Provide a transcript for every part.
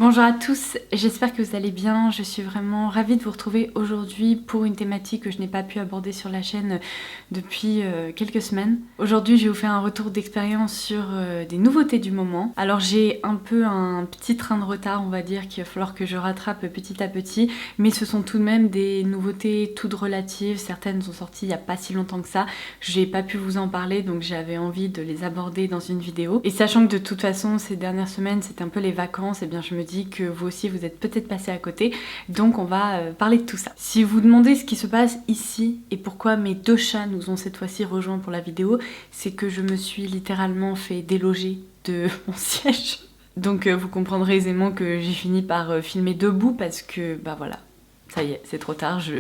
Bonjour à tous, j'espère que vous allez bien. Je suis vraiment ravie de vous retrouver aujourd'hui pour une thématique que je n'ai pas pu aborder sur la chaîne depuis quelques semaines. Aujourd'hui, je vais vous faire un retour d'expérience sur des nouveautés du moment. Alors j'ai un peu un petit train de retard, on va dire, qu'il va falloir que je rattrape petit à petit, mais ce sont tout de même des nouveautés toutes relatives. Certaines sont sorties il n'y a pas si longtemps que ça. J'ai pas pu vous en parler, donc j'avais envie de les aborder dans une vidéo. Et sachant que de toute façon, ces dernières semaines, c'était un peu les vacances, et bien je me dis que vous aussi vous êtes peut-être passé à côté, donc on va parler de tout ça. Si vous vous demandez ce qui se passe ici et pourquoi mes deux chats nous ont cette fois-ci rejoints pour la vidéo, c'est que je me suis littéralement fait déloger de mon siège. Donc vous comprendrez aisément que j'ai fini par filmer debout parce que bah voilà. Ça y est, c'est trop tard, je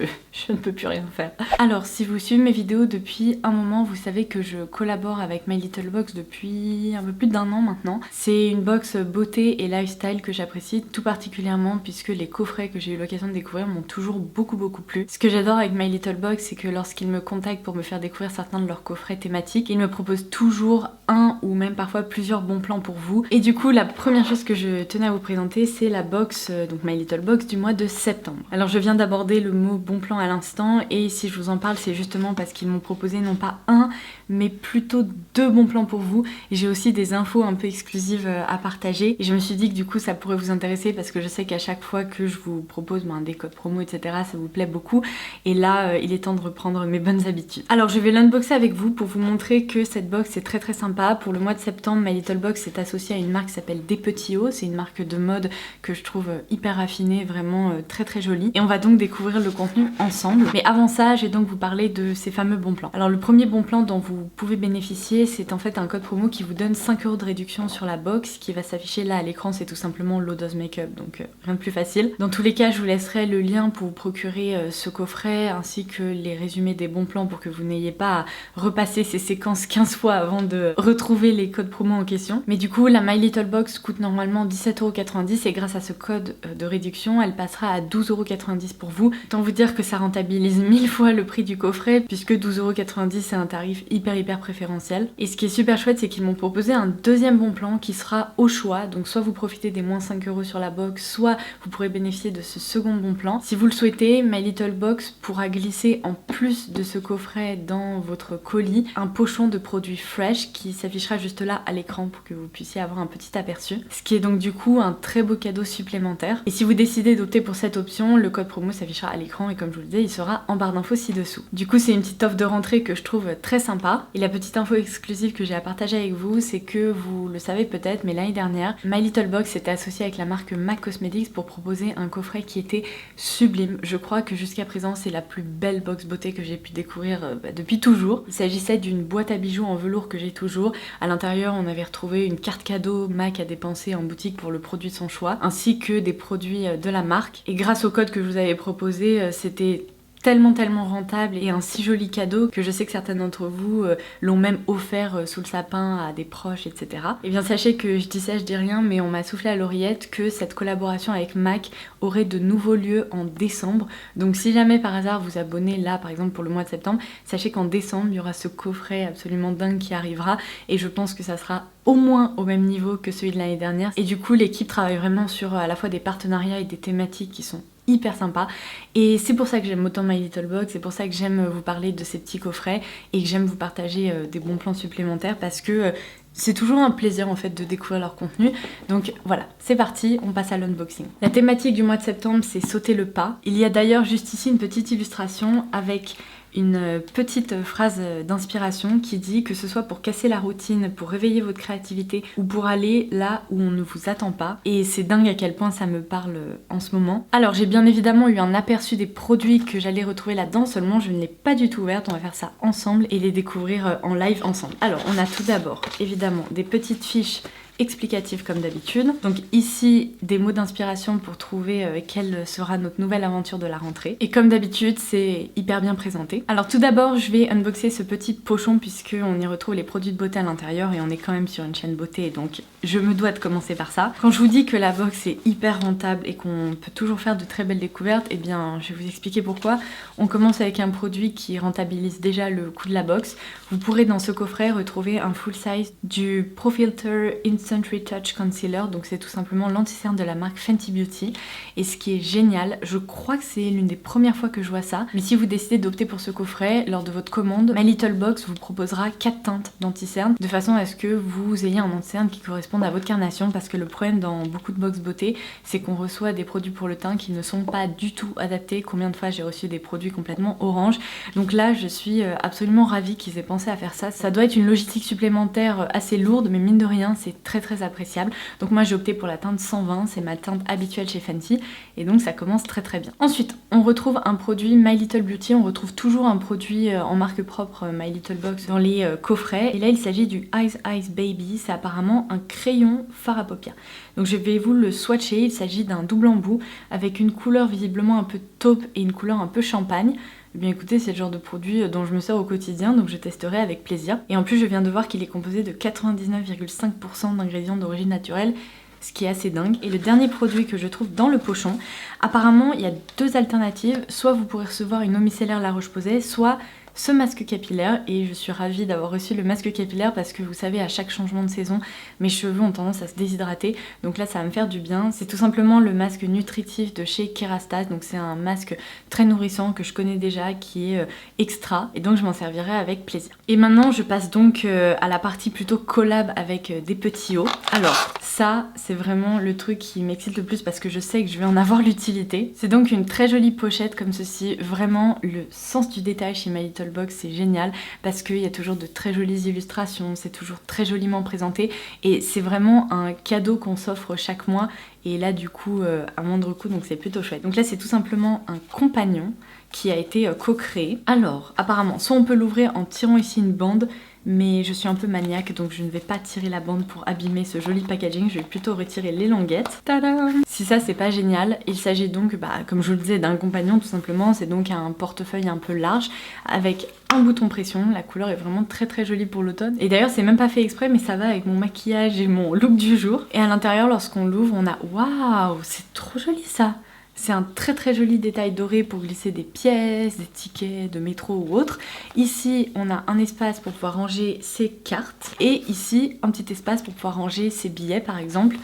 ne peux plus rien faire. Alors, si vous suivez mes vidéos depuis un moment, vous savez que je collabore avec My Little Box depuis un peu plus d'1 an maintenant. C'est une box beauté et lifestyle que j'apprécie tout particulièrement puisque les coffrets que j'ai eu l'occasion de découvrir m'ont toujours beaucoup plu. Ce que j'adore avec My Little Box, c'est que lorsqu'ils me contactent pour me faire découvrir certains de leurs coffrets thématiques, ils me proposent toujours un ou même parfois plusieurs bons plans pour vous. Et du coup, la première chose que je tenais à vous présenter, c'est la box, donc My Little Box du mois de septembre. Alors, je viens d'aborder le mot bon plan à l'instant et si je vous en parle, c'est justement parce qu'ils m'ont proposé non pas un, mais plutôt 2 bons plans pour vous. Et j'ai aussi des infos un peu exclusives à partager. Et je me suis dit que du coup, ça pourrait vous intéresser parce que je sais qu'à chaque fois que je vous propose des codes promo, etc., ça vous plaît beaucoup. Et là, il est temps de reprendre mes bonnes habitudes. Alors, je vais l'unboxer avec vous pour vous montrer que cette box est très sympa. Pour le mois de septembre, My Little Box est associée à une marque qui s'appelle Des Petits Hauts. C'est une marque de mode que je trouve hyper raffinée, vraiment très jolie. Et on va donc découvrir le contenu ensemble. Mais avant ça, je vais donc vous parler de ces fameux bons plans. Alors le premier bon plan dont vous pouvez bénéficier, c'est en fait un code promo qui vous donne 5 € de réduction sur la box qui va s'afficher là à l'écran. C'est tout simplement Low Dose Makeup, donc rien de plus facile. Dans tous les cas, je vous laisserai le lien pour vous procurer ce coffret ainsi que les résumés des bons plans pour que vous n'ayez pas à repasser ces séquences 15 fois avant de retrouver les codes promo en question. Mais du coup, la My Little Box coûte normalement 17,90 € et grâce à ce code de réduction, elle passera à 12,90 € pour vous. Autant vous dire que ça rentabilise 1000 fois le prix du coffret puisque 12,90 € c'est un tarif hyper préférentiel. Et ce qui est super chouette, c'est qu'ils m'ont proposé un deuxième bon plan qui sera au choix. Donc soit vous profitez des moins 5 € sur la box, soit vous pourrez bénéficier de ce second bon plan. Si vous le souhaitez, My Little Box pourra glisser en plus de ce coffret dans votre colis un pochon de produits fresh qui s'affichera juste là à l'écran pour que vous puissiez avoir un petit aperçu. Ce qui est donc du coup un très beau cadeau supplémentaire. Et si vous décidez d'opter pour cette option, le code promo s'affichera à l'écran et comme je vous le disais, il sera en barre d'infos ci-dessous. Du coup, c'est une petite offre de rentrée que je trouve très sympa. Et la petite info exclusive que j'ai à partager avec vous, c'est que vous le savez peut-être, mais l'année dernière, My Little Box était associée avec la marque MAC Cosmetics pour proposer un coffret qui était sublime. Je crois que jusqu'à présent, c'est la plus belle box beauté que j'ai pu découvrir depuis toujours. Il s'agissait d'une boîte à bijoux en velours que j'ai toujours. À l'intérieur, on avait retrouvé une carte cadeau MAC à dépenser en boutique pour le produit de son choix, ainsi que des produits de la marque. Et grâce au code que je vous avais proposé, c'était tellement rentable et un si joli cadeau que je sais que certains d'entre vous l'ont même offert sous le sapin à des proches, etc. Et bien sachez que je dis ça, je dis rien, mais on m'a soufflé à l'oreillette que cette collaboration avec MAC aurait de nouveaux lieux en décembre. Donc si jamais par hasard vous abonnez là par exemple pour le mois de septembre, sachez qu'en décembre il y aura ce coffret absolument dingue qui arrivera et je pense que ça sera au moins au même niveau que celui de l'année dernière. Et du coup l'équipe travaille vraiment sur à la fois des partenariats et des thématiques qui sont hyper sympa et c'est pour ça que j'aime autant My Little Box, c'est pour ça que j'aime vous parler de ces petits coffrets et que j'aime vous partager des bons plans supplémentaires parce que c'est toujours un plaisir en fait de découvrir leur contenu. Donc voilà, c'est parti, on passe à l'unboxing. La thématique du mois de septembre, c'est sauter le pas. Il y a d'ailleurs juste ici une petite illustration avec une petite phrase d'inspiration qui dit que ce soit pour casser la routine, pour réveiller votre créativité ou pour aller là où on ne vous attend pas. Et c'est dingue à quel point ça me parle en ce moment. Alors j'ai bien évidemment eu un aperçu des produits que j'allais retrouver là-dedans, seulement je ne l'ai pas du tout ouverte. On va faire ça ensemble et les découvrir en live ensemble. Alors on a tout d'abord évidemment des petites fiches explicatif comme d'habitude. Donc ici, des mots d'inspiration pour trouver quelle sera notre nouvelle aventure de la rentrée. Et comme d'habitude, c'est hyper bien présenté. Alors tout d'abord, je vais unboxer ce petit pochon puisqu'on y retrouve les produits de beauté à l'intérieur et on est quand même sur une chaîne beauté, donc je me dois de commencer par ça. Quand je vous dis que la box est hyper rentable et qu'on peut toujours faire de très belles découvertes, eh bien je vais vous expliquer pourquoi. On commence avec un produit qui rentabilise déjà le coût de la box. Vous pourrez dans ce coffret retrouver un full size du Pro Filter Instant Mid-Century Touch Concealer, donc c'est tout simplement l'anti-cerne de la marque Fenty Beauty. Et ce qui est génial, je crois que c'est l'une des premières fois que je vois ça, mais si vous décidez d'opter pour ce coffret, lors de votre commande, My Little Box vous proposera 4 teintes d'anti-cerne, de façon à ce que vous ayez un anti-cerne qui corresponde à votre carnation, parce que le problème dans beaucoup de box beauté, c'est qu'on reçoit des produits pour le teint qui ne sont pas du tout adaptés. Combien de fois j'ai reçu des produits complètement orange. Donc là, je suis absolument ravie qu'ils aient pensé à faire ça. Ça doit être une logistique supplémentaire assez lourde, mais mine de rien, c'est très appréciable. Donc moi, j'ai opté pour la teinte 120, c'est ma teinte habituelle chez Fenty, et donc ça commence très bien. Ensuite, on retrouve un produit My Little Beauty, on retrouve toujours un produit en marque propre My Little Box dans les coffrets, et là il s'agit du Eyes Baby, c'est apparemment un crayon fard à paupières. Donc je vais vous le swatcher, il s'agit d'un double embout avec une couleur visiblement un peu taupe et une couleur un peu champagne. Eh bien écoutez, c'est le genre de produit dont je me sers au quotidien, donc je testerai avec plaisir. Et en plus, je viens de voir qu'il est composé de 99,5% d'ingrédients d'origine naturelle, ce qui est assez dingue. Et le dernier produit que je trouve dans le pochon, apparemment il y a 2 alternatives. Soit vous pourrez recevoir une eau micellaire La Roche-Posay, soit ce masque capillaire, et je suis ravie d'avoir reçu le masque capillaire parce que vous savez, à chaque changement de saison, mes cheveux ont tendance à se déshydrater, donc là ça va me faire du bien. C'est tout simplement le masque nutritif de chez Kerastase, donc c'est un masque très nourrissant que je connais déjà, qui est extra, et donc je m'en servirai avec plaisir. Et maintenant je passe donc à la partie plutôt collab avec des petits hauts. Alors ça, c'est vraiment le truc qui m'excite le plus parce que je sais que je vais en avoir l'utilité. C'est donc une très jolie pochette comme ceci, vraiment le sens du détail chez My Little Box, c'est génial parce qu'il y a toujours de très jolies illustrations, c'est toujours très joliment présenté, et c'est vraiment un cadeau qu'on s'offre chaque mois, et là du coup à moindre coût, donc c'est plutôt chouette. Donc là c'est tout simplement un compagnon qui a été co-créé. Alors apparemment, soit on peut l'ouvrir en tirant ici une bande, mais je suis un peu maniaque, donc je ne vais pas tirer la bande pour abîmer ce joli packaging, je vais plutôt retirer les languettes. Tadam! Si ça c'est pas génial, il s'agit donc, comme je vous le disais, d'un compagnon tout simplement. C'est donc un portefeuille un peu large avec un bouton pression. La couleur est vraiment très jolie pour l'automne, et d'ailleurs c'est même pas fait exprès, mais ça va avec mon maquillage et mon look du jour. Et à l'intérieur, lorsqu'on l'ouvre, on a... Waouh, c'est trop joli ça! C'est un très joli détail doré pour glisser des pièces, des tickets de métro ou autre. Ici, on a un espace pour pouvoir ranger ses cartes. Et ici, un petit espace pour pouvoir ranger ses billets par exemple.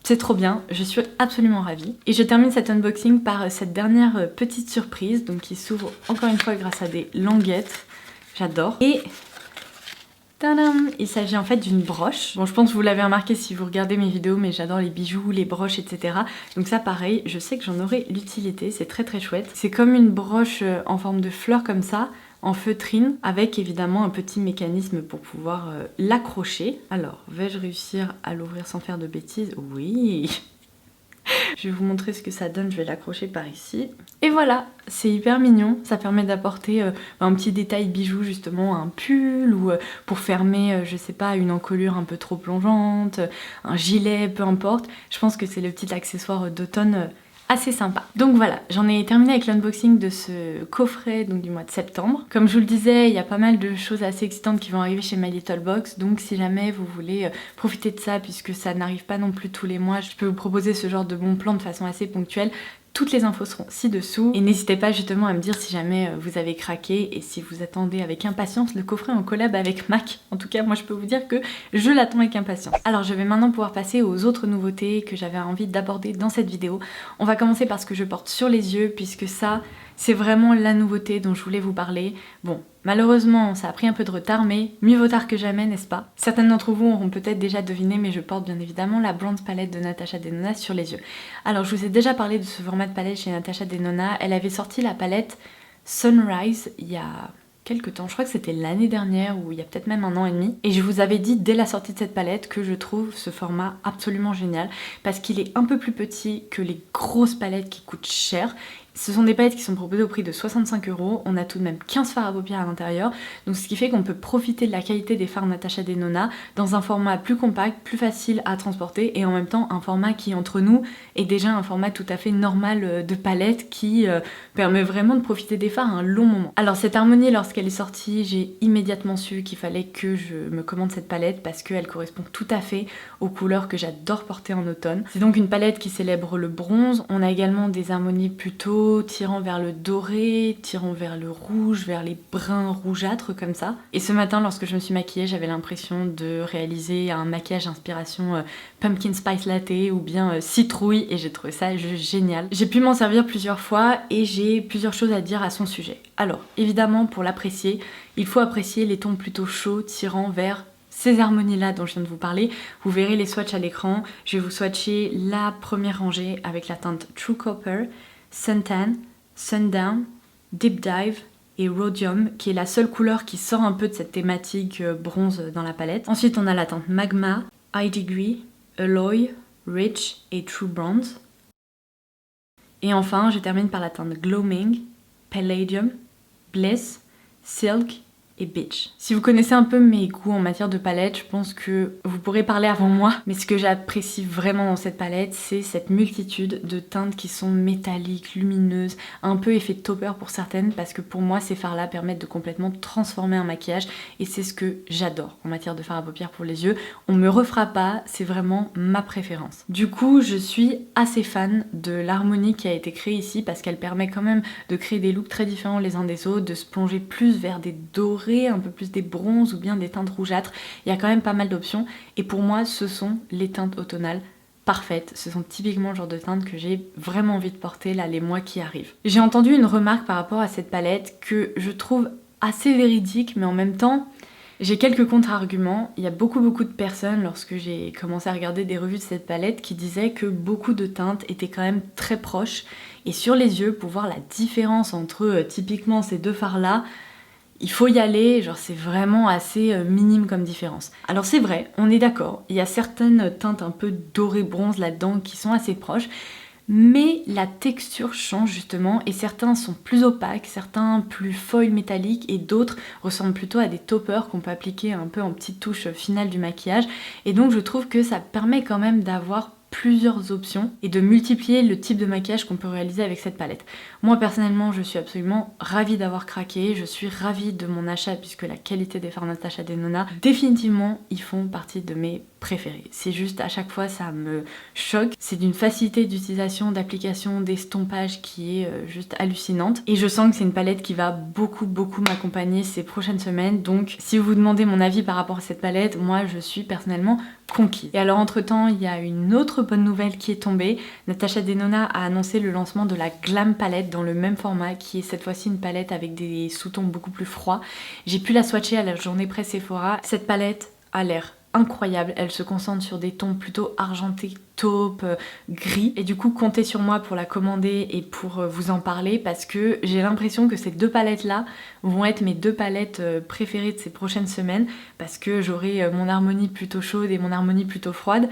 C'est trop bien, je suis absolument ravie. Et je termine cet unboxing par cette dernière petite surprise, donc qui s'ouvre encore une fois grâce à des languettes. J'adore. Et... tadam! Il s'agit en fait d'une broche. Bon, je pense que vous l'avez remarqué si vous regardez mes vidéos, mais j'adore les bijoux, les broches, etc. Donc ça pareil, je sais que j'en aurai l'utilité, c'est très chouette. C'est comme une broche en forme de fleur comme ça, en feutrine, avec évidemment un petit mécanisme pour pouvoir l'accrocher. Alors, vais-je réussir à l'ouvrir sans faire de bêtises? Oui! Je vais vous montrer ce que ça donne, je vais l'accrocher par ici. Et voilà, c'est hyper mignon, ça permet d'apporter un petit détail bijou justement, un pull, ou pour fermer, je sais pas, une encolure un peu trop plongeante, un gilet, peu importe. Je pense que c'est le petit accessoire d'automne assez sympa. Donc voilà, j'en ai terminé avec l'unboxing de ce coffret donc du mois de septembre. Comme je vous le disais, il y a pas mal de choses assez excitantes qui vont arriver chez My Little Box, donc si jamais vous voulez profiter de ça, puisque ça n'arrive pas non plus tous les mois, je peux vous proposer ce genre de bon plan de façon assez ponctuelle. Toutes les infos seront ci-dessous, et n'hésitez pas justement à me dire si jamais vous avez craqué et si vous attendez avec impatience le coffret en collab avec MAC. En tout cas, moi je peux vous dire que je l'attends avec impatience. Alors je vais maintenant pouvoir passer aux autres nouveautés que j'avais envie d'aborder dans cette vidéo. On va commencer par ce que je porte sur les yeux, puisque ça, c'est vraiment la nouveauté dont je voulais vous parler. Bon, malheureusement, ça a pris un peu de retard, mais mieux vaut tard que jamais, n'est-ce pas? Certaines d'entre vous auront peut-être déjà deviné, mais je porte bien évidemment la Bronze Palette de Natasha Denona sur les yeux. Alors, je vous ai déjà parlé de ce format de palette chez Natasha Denona. Elle avait sorti la palette Sunrise il y a quelques temps, je crois que c'était l'année dernière ou il y a peut-être même 1 an et demi, et je vous avais dit dès la sortie de cette palette que je trouve ce format absolument génial parce qu'il est un peu plus petit que les grosses palettes qui coûtent cher. Ce sont des palettes qui sont proposées au prix de 65 €, on a tout de même 15 fards à paupières à l'intérieur, donc ce qui fait qu'on peut profiter de la qualité des fards Natasha Denona dans un format plus compact, plus facile à transporter, et en même temps un format qui entre nous est déjà un format tout à fait normal de palette qui permet vraiment de profiter des fards un long moment. Alors cette harmonie, lorsqu'elle est sortie, j'ai immédiatement su qu'il fallait que je me commande cette palette parce qu'elle correspond tout à fait aux couleurs que j'adore porter en automne. C'est donc une palette qui célèbre le bronze, on a également des harmonies plutôt chaud, tirant vers le doré, tirant vers le rouge, vers les bruns rougeâtres comme ça. Et ce matin, lorsque je me suis maquillée, j'avais l'impression de réaliser un maquillage inspiration pumpkin spice latte ou bien citrouille, et j'ai trouvé ça juste génial. J'ai pu m'en servir plusieurs fois et j'ai plusieurs choses à dire à son sujet. Alors, évidemment, pour l'apprécier, il faut apprécier les tons plutôt chauds tirant vers ces harmonies-là dont je viens de vous parler. Vous verrez les swatchs à l'écran. Je vais vous swatcher la première rangée avec la teinte True Copper, Suntan, Sundown, Deep Dive et Rhodium, qui est la seule couleur qui sort un peu de cette thématique bronze dans la palette. Ensuite, on a la teinte Magma, High Degree, Alloy, Rich et True Bronze. Et enfin, je termine par la teinte Gloaming, Palladium, Bliss, Silk et Beach. Si vous connaissez un peu mes goûts en matière de palette, je pense que vous pourrez parler avant moi, mais ce que j'apprécie vraiment dans cette palette, c'est cette multitude de teintes qui sont métalliques, lumineuses, un peu effet topper pour certaines, parce que pour moi ces fards-là permettent de complètement transformer un maquillage, et c'est ce que j'adore en matière de fard à paupières pour les yeux. On me refera pas, c'est vraiment ma préférence. Du coup, je suis assez fan de l'harmonie qui a été créée ici, parce qu'elle permet quand même de créer des looks très différents les uns des autres, de se plonger plus vers des dorés, un peu plus des bronzes ou bien des teintes rougeâtres. Il y a quand même pas mal d'options et pour moi ce sont les teintes automnales parfaites. Ce sont typiquement le genre de teintes que j'ai vraiment envie de porter là les mois qui arrivent. J'ai entendu une remarque par rapport à cette palette que je trouve assez véridique, mais en même temps j'ai quelques contre-arguments. Il y a beaucoup de personnes, lorsque j'ai commencé à regarder des revues de cette palette, qui disaient que beaucoup de teintes étaient quand même très proches, et sur les yeux, pour voir la différence entre typiquement ces deux fards là, il faut y aller, genre c'est vraiment assez minime comme différence. Alors c'est vrai, on est d'accord, il y a certaines teintes un peu doré bronze là-dedans qui sont assez proches, mais la texture change justement, et certains sont plus opaques, certains plus foil métalliques, et d'autres ressemblent plutôt à des toppers qu'on peut appliquer un peu en petite touche finale du maquillage, et donc je trouve que ça permet quand même d'avoir plusieurs options et de multiplier le type de maquillage qu'on peut réaliser avec cette palette. Moi personnellement, je suis absolument ravie d'avoir craqué, je suis ravie de mon achat puisque la qualité des fards Natasha Denona, définitivement, ils font partie de mes préférés. C'est juste à chaque fois ça me choque, c'est d'une facilité d'utilisation, d'application, d'estompage qui est juste hallucinante, et je sens que c'est une palette qui va beaucoup m'accompagner ces prochaines semaines. Donc si vous vous demandez mon avis par rapport à cette palette, moi je suis personnellement conquise. Et alors entre temps, il y a une autre bonne nouvelle qui est tombée. Natasha Denona a annoncé le lancement de la Glam palette dans le même format, qui est cette fois-ci une palette avec des sous-tons beaucoup plus froids. J'ai pu la swatcher à la journée presse Sephora. Cette palette a l'air incroyable, elle se concentre sur des tons plutôt argentés, taupe, gris, et du coup comptez sur moi pour la commander et pour vous en parler, parce que j'ai l'impression que ces deux palettes là vont être mes deux palettes préférées de ces prochaines semaines, parce que j'aurai mon harmonie plutôt chaude et mon harmonie plutôt froide,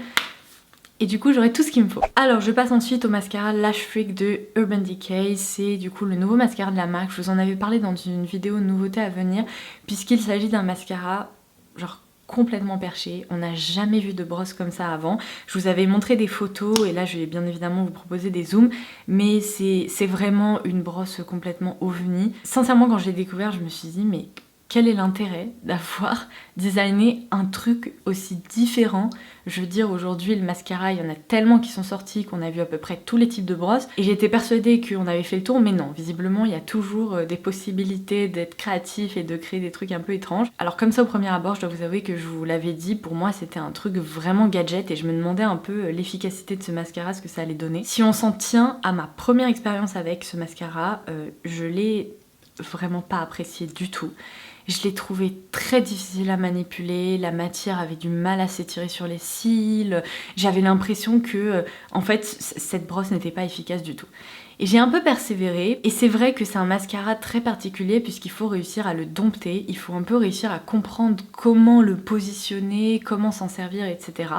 et du coup j'aurai tout ce qu'il me faut. Alors je passe ensuite au mascara Lash Freak de Urban Decay. C'est du coup le nouveau mascara de la marque. Je vous en avais parlé dans une vidéo nouveauté à venir, puisqu'il s'agit d'un mascara genre complètement perché, on n'a jamais vu de brosse comme ça avant. Je vous avais montré des photos et là je vais bien évidemment vous proposer des zooms, mais c'est vraiment une brosse complètement ovni. Sincèrement, quand je l'ai découvert, je me suis dit mais quel est l'intérêt d'avoir designé un truc aussi différent? Je veux dire, aujourd'hui le mascara, il y en a tellement qui sont sortis qu'on a vu à peu près tous les types de brosses, et j'étais persuadée qu'on avait fait le tour, mais non, visiblement il y a toujours des possibilités d'être créatif et de créer des trucs un peu étranges. Alors comme ça au premier abord, je dois vous avouer que je vous l'avais dit, pour moi c'était un truc vraiment gadget, et je me demandais un peu l'efficacité de ce mascara, ce que ça allait donner. Si on s'en tient à ma première expérience avec ce mascara, je l'ai vraiment pas apprécié du tout. Je l'ai trouvé très difficile à manipuler, la matière avait du mal à s'étirer sur les cils, j'avais l'impression que en fait cette brosse n'était pas efficace du tout. Et j'ai un peu persévéré, et c'est vrai que c'est un mascara très particulier puisqu'il faut réussir à le dompter, il faut un peu réussir à comprendre comment le positionner, comment s'en servir, etc.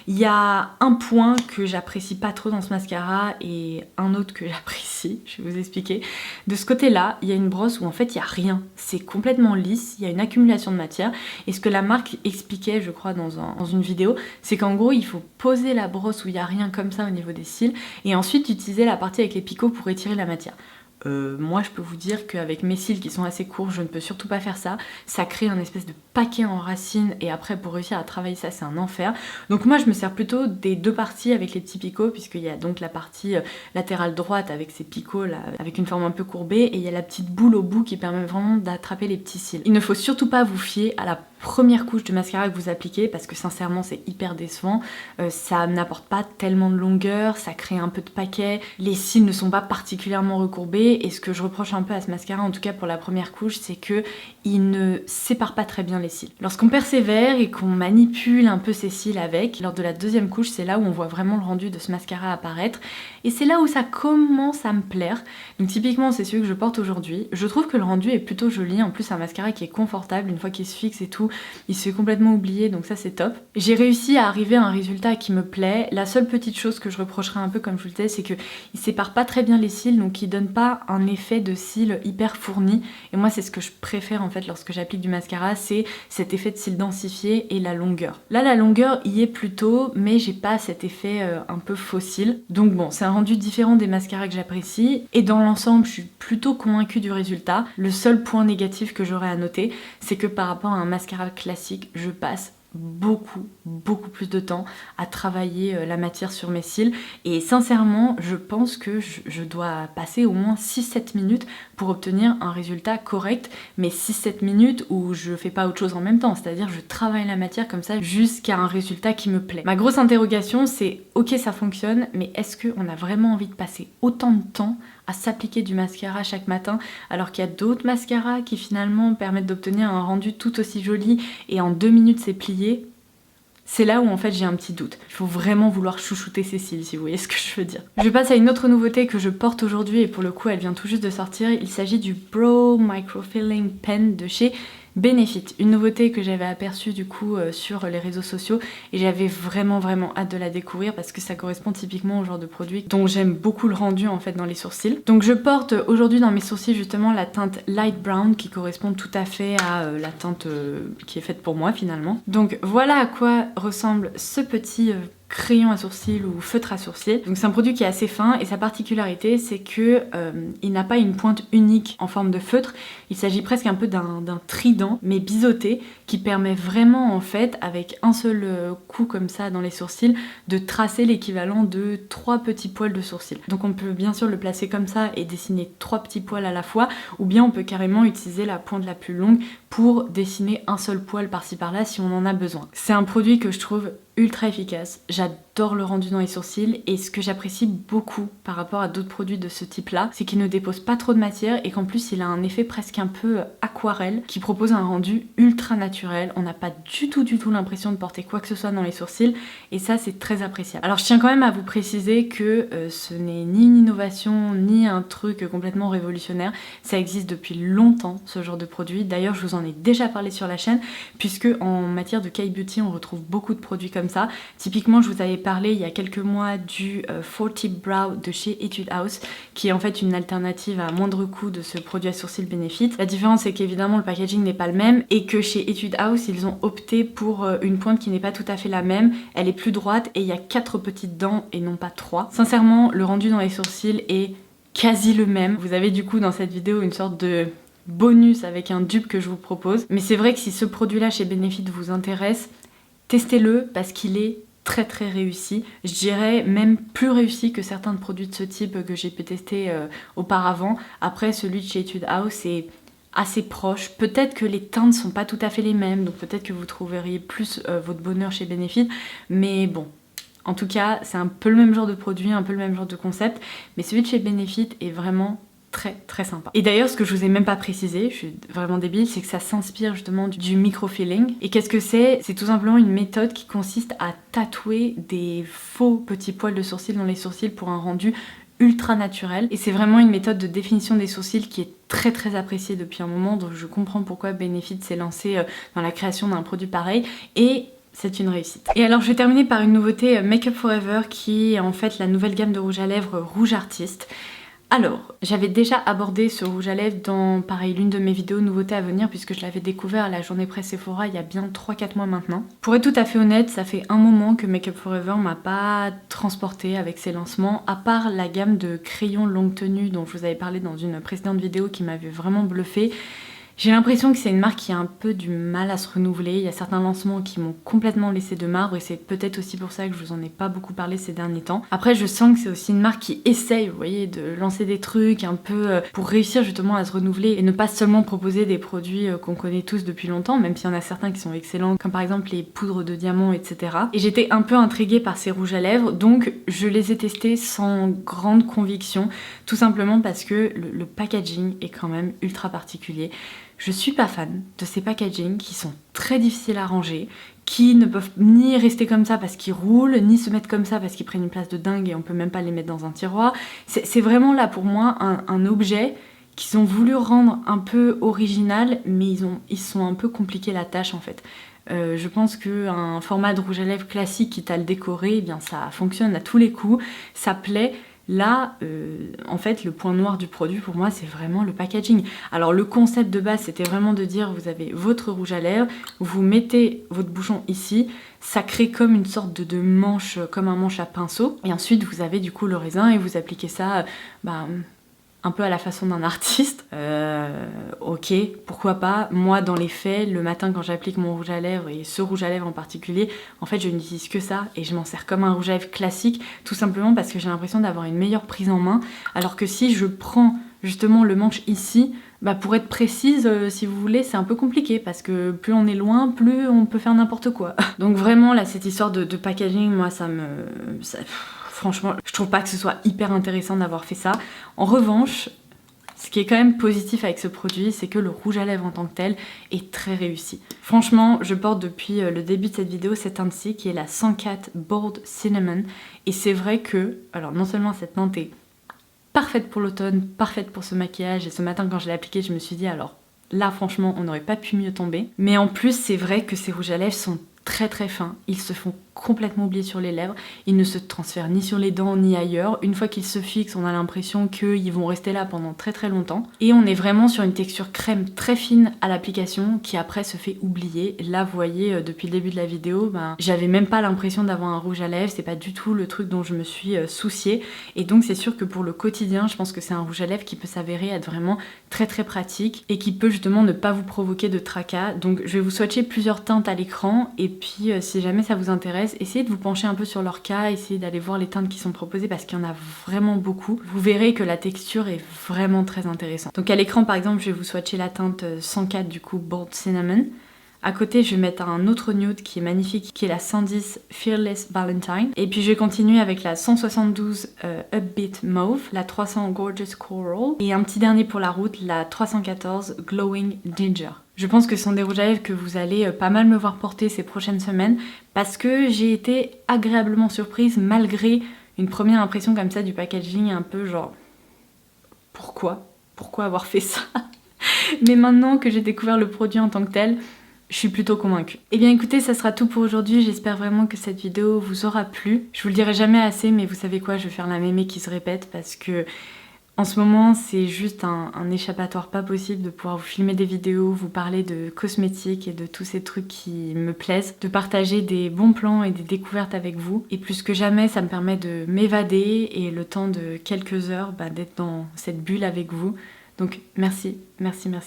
Il y a un point que j'apprécie pas trop dans ce mascara et un autre que j'apprécie, je vais vous expliquer. De ce côté-là, il y a une brosse où en fait il n'y a rien, c'est complètement lisse, il y a une accumulation de matière, et ce que la marque expliquait, je crois, dans une vidéo, c'est qu'en gros il faut poser la brosse où il n'y a rien comme ça au niveau des cils, et ensuite utiliser la partie avec les picots pour étirer la matière. moi je peux vous dire qu'avec mes cils qui sont assez courts, je ne peux surtout pas faire ça. Ça crée un espèce de paquet en racines et après pour réussir à travailler ça c'est un enfer. Donc moi je me sers plutôt des deux parties avec les petits picots, puisqu'il y a donc la partie latérale droite avec ces picots là, avec une forme un peu courbée, et il y a la petite boule au bout qui permet vraiment d'attraper les petits cils. Il ne faut surtout pas vous fier à la première couche de mascara que vous appliquez parce que sincèrement c'est hyper décevant, ça n'apporte pas tellement de longueur, ça crée un peu de paquet, les cils ne sont pas particulièrement recourbés, et ce que je reproche un peu à ce mascara, en tout cas pour la première couche, c'est que il ne sépare pas très bien les cils. Lorsqu'on persévère et qu'on manipule un peu ses cils avec, lors de la deuxième couche, c'est là où on voit vraiment le rendu de ce mascara apparaître, et c'est là où ça commence à me plaire. Donc typiquement c'est celui que je porte aujourd'hui, je trouve que le rendu est plutôt joli, en plus c'est un mascara qui est confortable, une fois qu'il se fixe et tout, il se fait complètement oublier, donc ça c'est top. J'ai réussi à arriver à un résultat qui me plaît. La seule petite chose que je reprocherais un peu, comme je vous le disais, c'est qu'il sépare pas très bien les cils, donc il donne pas un effet de cils hyper fourni, et moi c'est ce que je préfère en fait lorsque j'applique du mascara, c'est cet effet de cils densifié et la longueur. Là la longueur y est plutôt, mais j'ai pas cet effet un peu faux cils, donc bon c'est un rendu différent des mascaras que j'apprécie, et dans l'ensemble je suis plutôt convaincue du résultat. Le seul point négatif que j'aurais à noter, c'est que par rapport à un mascara classique, je passe beaucoup plus de temps à travailler la matière sur mes cils, et sincèrement je pense que je dois passer au moins 6-7 minutes pour obtenir un résultat correct, mais 6-7 minutes où je fais pas autre chose en même temps, c'est-à-dire je travaille la matière comme ça jusqu'à un résultat qui me plaît. Ma grosse interrogation c'est ok ça fonctionne, mais est-ce qu'on a vraiment envie de passer autant de temps à s'appliquer du mascara chaque matin, alors qu'il y a d'autres mascaras qui finalement permettent d'obtenir un rendu tout aussi joli et en 2 minutes c'est plié? C'est là où en fait j'ai un petit doute. Il faut vraiment vouloir chouchouter ses cils, si vous voyez ce que je veux dire. Je passe à une autre nouveauté que je porte aujourd'hui, et pour le coup elle vient tout juste de sortir. Il s'agit du Brow Microfilling Pen de chez Benefit, une nouveauté que j'avais aperçue du coup sur les réseaux sociaux, et j'avais vraiment hâte de la découvrir parce que ça correspond typiquement au genre de produit dont j'aime beaucoup le rendu en fait dans les sourcils. Donc je porte aujourd'hui dans mes sourcils justement la teinte Light Brown qui correspond tout à fait à la teinte qui est faite pour moi finalement. Donc voilà à quoi ressemble ce petit crayon à sourcils ou feutre à sourcils. Donc c'est un produit qui est assez fin, et sa particularité c'est que il n'a pas une pointe unique en forme de feutre, il s'agit presque un peu d'un trident mais biseauté qui permet vraiment en fait avec un seul coup comme ça dans les sourcils de tracer l'équivalent de 3 petits poils de sourcils. Donc on peut bien sûr le placer comme ça et dessiner 3 petits poils à la fois, ou bien on peut carrément utiliser la pointe la plus longue pour dessiner un seul poil par-ci par-là si on en a besoin. C'est un produit que je trouve ultra efficace, j'adore le rendu dans les sourcils, et ce que j'apprécie beaucoup par rapport à d'autres produits de ce type là, c'est qu'il ne dépose pas trop de matière et qu'en plus il a un effet presque un peu aquarelle qui propose un rendu ultra naturel. On n'a pas du tout l'impression de porter quoi que ce soit dans les sourcils, et ça c'est très appréciable. Alors je tiens quand même à vous préciser que ce n'est ni une innovation ni un truc complètement révolutionnaire, ça existe depuis longtemps ce genre de produit. D'ailleurs je vous en ai déjà parlé sur la chaîne, puisque en matière de K-beauty on retrouve beaucoup de produits comme ça. Typiquement je vous avais parlé il y a quelques mois du 40 Brow de chez Etude House, qui est en fait une alternative à moindre coût de ce produit à sourcils Benefit. La différence c'est qu'évidemment le packaging n'est pas le même, et que chez Etude House ils ont opté pour une pointe qui n'est pas tout à fait la même, elle est plus droite et il y a 4 petites dents et non pas 3. Sincèrement le rendu dans les sourcils est quasi le même. Vous avez du coup dans cette vidéo une sorte de bonus avec un dupe que je vous propose, mais c'est vrai que si ce produit là chez Benefit vous intéresse, testez-le parce qu'il est très réussi. Je dirais même plus réussi que certains produits de ce type que j'ai pu tester auparavant. Après celui de chez Etude House est assez proche. Peut-être que les teintes sont pas tout à fait les mêmes, donc peut-être que vous trouveriez plus votre bonheur chez Benefit, mais bon. En tout cas, c'est un peu le même genre de produit, un peu le même genre de concept, mais celui de chez Benefit est vraiment très sympa. Et d'ailleurs ce que je vous ai même pas précisé, je suis vraiment débile, c'est que ça s'inspire justement du microfilling. Et qu'est-ce que c'est? C'est tout simplement une méthode qui consiste à tatouer des faux petits poils de sourcils dans les sourcils pour un rendu ultra naturel. Et c'est vraiment une méthode de définition des sourcils qui est très appréciée depuis un moment, donc je comprends pourquoi Benefit s'est lancé dans la création d'un produit pareil, et c'est une réussite. Et alors je vais terminer par une nouveauté Make Up For Ever, qui est en fait la nouvelle gamme de rouge à lèvres Rouge Artiste. Alors, j'avais déjà abordé ce rouge à lèvres dans, pareil, l'une de mes vidéos nouveautés à venir puisque je l'avais découvert à la journée presse Sephora il y a bien 3-4 mois maintenant. Pour être tout à fait honnête, ça fait un moment que Make Up For Ever m'a pas transporté avec ses lancements, à part la gamme de crayons longue tenue dont je vous avais parlé dans une précédente vidéo qui m'avait vraiment bluffé. J'ai l'impression que c'est une marque qui a un peu du mal à se renouveler. Il y a certains lancements qui m'ont complètement laissé de marbre et c'est peut-être aussi pour ça que je vous en ai pas beaucoup parlé ces derniers temps. Après, je sens que c'est aussi une marque qui essaye, vous voyez, de lancer des trucs un peu pour réussir justement à se renouveler et ne pas seulement proposer des produits qu'on connaît tous depuis longtemps, même s'il y en a certains qui sont excellents, comme par exemple les poudres de diamants, etc. Et j'étais un peu intriguée par ces rouges à lèvres, donc je les ai testés sans grande conviction, tout simplement parce que le packaging est quand même ultra particulier. Je suis pas fan de ces packagings qui sont très difficiles à ranger, qui ne peuvent ni rester comme ça parce qu'ils roulent, ni se mettre comme ça parce qu'ils prennent une place de dingue et on peut même pas les mettre dans un tiroir. C'est vraiment là pour moi un objet qu'ils ont voulu rendre un peu original, mais ils sont un peu compliqués la tâche en fait. Je pense qu'un format de rouge à lèvres classique qui t'a le décoré, eh bien ça fonctionne à tous les coups, ça plaît. Là, en fait, le point noir du produit pour moi, c'est vraiment le packaging. Alors le concept de base, c'était vraiment de dire, vous avez votre rouge à lèvres, vous mettez votre bouchon ici, ça crée comme une sorte de manche, comme un manche à pinceau. Et ensuite, vous avez du coup le raisin et vous appliquez ça, un peu à la façon d'un artiste. Ok, pourquoi pas. Moi, dans les faits, le matin quand j'applique mon rouge à lèvres, et ce rouge à lèvres en particulier, en fait, je n'utilise que ça et je m'en sers comme un rouge à lèvres classique, tout simplement parce que j'ai l'impression d'avoir une meilleure prise en main, alors que si je prends justement le manche ici, pour être précise, si vous voulez, c'est un peu compliqué parce que plus on est loin, plus on peut faire n'importe quoi. Donc vraiment, là, cette histoire de packaging, moi, franchement, je trouve pas que ce soit hyper intéressant d'avoir fait ça. En revanche, ce qui est quand même positif avec ce produit, c'est que le rouge à lèvres en tant que tel est très réussi. Franchement, je porte depuis le début de cette vidéo cette teinte-ci qui est la 104 Bold Cinnamon. Et c'est vrai que, alors non seulement cette teinte est parfaite pour l'automne, parfaite pour ce maquillage, et ce matin quand je l'ai appliquée, je me suis dit alors là franchement on n'aurait pas pu mieux tomber. Mais en plus c'est vrai que ces rouges à lèvres sont très très fins, ils se font complètement oublier sur les lèvres, ils ne se transfèrent ni sur les dents ni ailleurs. Une fois qu'ils se fixent, on a l'impression qu'ils vont rester là pendant très très longtemps. Et on est vraiment sur une texture crème très fine à l'application qui après se fait oublier. Là vous voyez depuis le début de la vidéo, j'avais même pas l'impression d'avoir un rouge à lèvres, c'est pas du tout le truc dont je me suis souciée. Et donc c'est sûr que pour le quotidien, je pense que c'est un rouge à lèvres qui peut s'avérer être vraiment très très pratique et qui peut justement ne pas vous provoquer de tracas. Donc je vais vous swatcher plusieurs teintes à l'écran et puis si jamais ça vous intéresse, essayez de vous pencher un peu sur leur cas, essayez d'aller voir les teintes qui sont proposées parce qu'il y en a vraiment beaucoup. Vous verrez que la texture est vraiment très intéressante. Donc à l'écran par exemple, je vais vous swatcher la teinte 104 du coup Bold Cinnamon. À côté, je vais mettre un autre nude qui est magnifique, qui est la 110 Fearless Valentine. Et puis je vais continuer avec la 172 Upbeat Mauve, la 300 Gorgeous Coral et un petit dernier pour la route, la 314 Glowing Ginger. Je pense que ce sont des rouges à lèvres que vous allez pas mal me voir porter ces prochaines semaines parce que j'ai été agréablement surprise malgré une première impression comme ça du packaging un peu genre pourquoi avoir fait ça? Mais maintenant que j'ai découvert le produit en tant que tel, je suis plutôt convaincue. Et bien écoutez, ça sera tout pour aujourd'hui. J'espère vraiment que cette vidéo vous aura plu. Je vous le dirai jamais assez, mais vous savez quoi, je vais faire la mémé qui se répète parce que en ce moment, c'est juste un échappatoire pas possible de pouvoir vous filmer des vidéos, vous parler de cosmétiques et de tous ces trucs qui me plaisent, de partager des bons plans et des découvertes avec vous. Et plus que jamais, ça me permet de m'évader et le temps de quelques heures, d'être dans cette bulle avec vous. Donc merci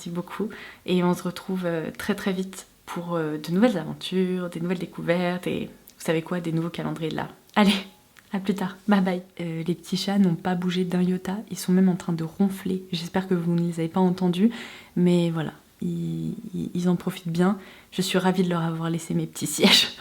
beaucoup. Et on se retrouve très très vite pour de nouvelles aventures, des nouvelles découvertes et vous savez quoi, des nouveaux calendriers de l'art. Allez, à plus tard, bye bye. Les petits chats n'ont pas bougé d'un iota, ils sont même en train de ronfler. J'espère que vous ne les avez pas entendus, mais voilà, ils en profitent bien. Je suis ravie de leur avoir laissé mes petits sièges.